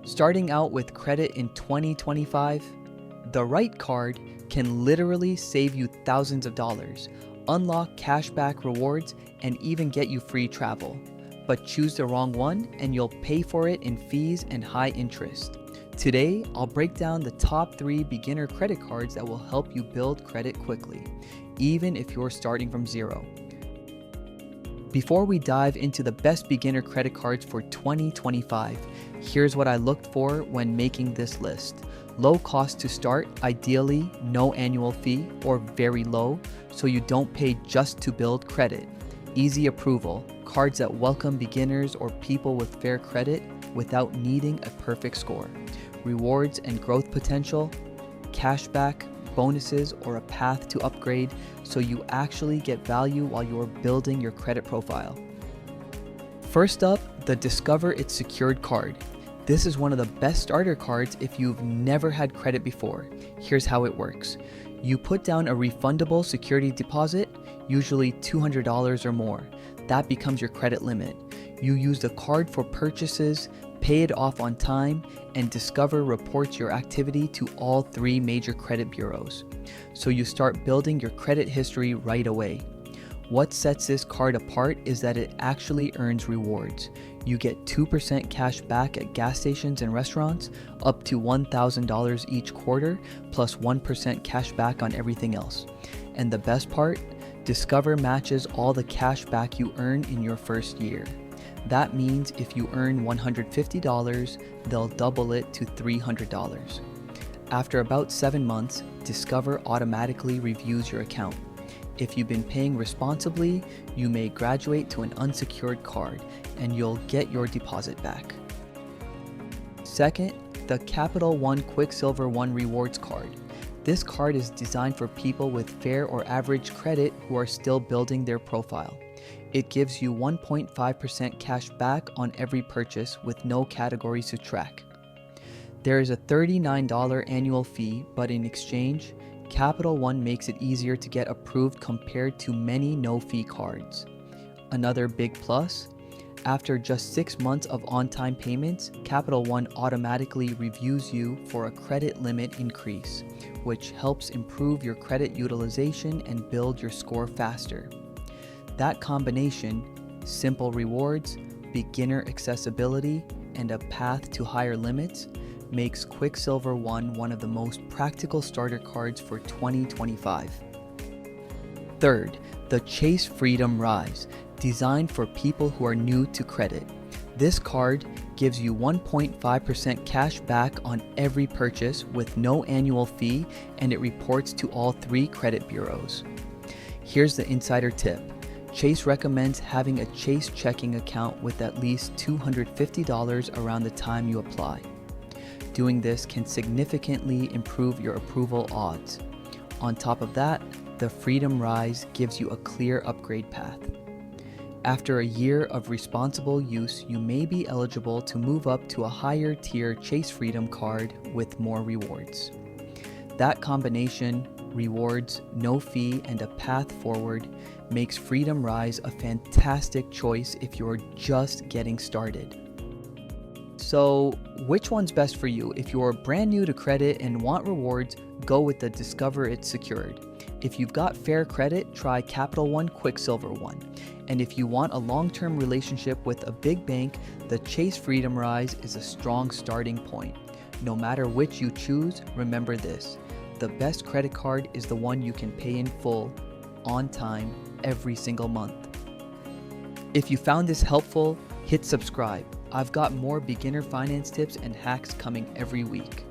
Starting out with credit in 2025, the right card can literally save you thousands of dollars, unlock cashback rewards, and even get you free travel. But choose the wrong one and you'll pay for it in fees and high interest. Today, I'll break down the top 3 beginner credit cards that will help you build credit quickly, even if you're starting from zero. Before we dive into the best beginner credit cards for 2025, here's what I looked for when making this list. Low cost to start, ideally no annual fee or very low, so you don't pay just to build credit. Easy approval, cards that welcome beginners or people with fair credit without needing a perfect score. Rewards and growth potential, cashback, bonuses, or a path to upgrade so you actually get value while you're building your credit profile. First up, the Discover It's Secured card. This is one of the best starter cards if you've never had credit before. Here's how it works. You put down a refundable security deposit, usually $200 or more. That becomes your credit limit. You use the card for purchases, pay it off on time, and Discover reports your activity to all 3 major credit bureaus. So you start building your credit history right away. What sets this card apart is that it actually earns rewards. You get 2% cash back at gas stations and restaurants, up to $1,000 each quarter, plus 1% cash back on everything else. And the best part? Discover matches all the cash back you earn in your first year. That means if you earn $150, they'll double it to $300. After about 7 months, Discover automatically reviews your account. If you've been paying responsibly, you may graduate to an unsecured card and you'll get your deposit back. Second, the One QuicksilverOne Rewards card. This card is designed for people with fair or average credit who are still building their profile. It gives you 1.5% cash back on every purchase with no categories to track. There is a $39 annual fee, but in exchange, Capital One makes it easier to get approved compared to many no-fee cards. Another big plus, after just 6 months of on-time payments, Capital One automatically reviews you for a credit limit increase, which helps improve your credit utilization and build your score faster. That combination, simple rewards, beginner accessibility, and a path to higher limits, makes QuicksilverOne one of the most practical starter cards for 2025. Third, the Chase Freedom Rise, designed for people who are new to credit. This card gives you 1.5% cash back on every purchase with no annual fee, and it reports to all 3 credit bureaus. Here's the insider tip. Chase recommends having a Chase checking account with at least $250 around the time you apply. Doing this can significantly improve your approval odds. On top of that, the Freedom Rise gives you a clear upgrade path. After a year of responsible use, you may be eligible to move up to a higher tier Chase Freedom card with more rewards. That combination, rewards, no fee, and a path forward, makes Freedom Rise a fantastic choice if you're just getting started. So, which one's best for you? If you're brand new to credit and want rewards, go with the Discover It's Secured. If you've got fair credit, try One QuicksilverOne. And if you want a long-term relationship with a big bank, the Chase Freedom Rise is a strong starting point. No matter which you choose, remember this: the best credit card is the one you can pay in full, on time, every single month. If you found this helpful, hit subscribe. I've got more beginner finance tips and hacks coming every week.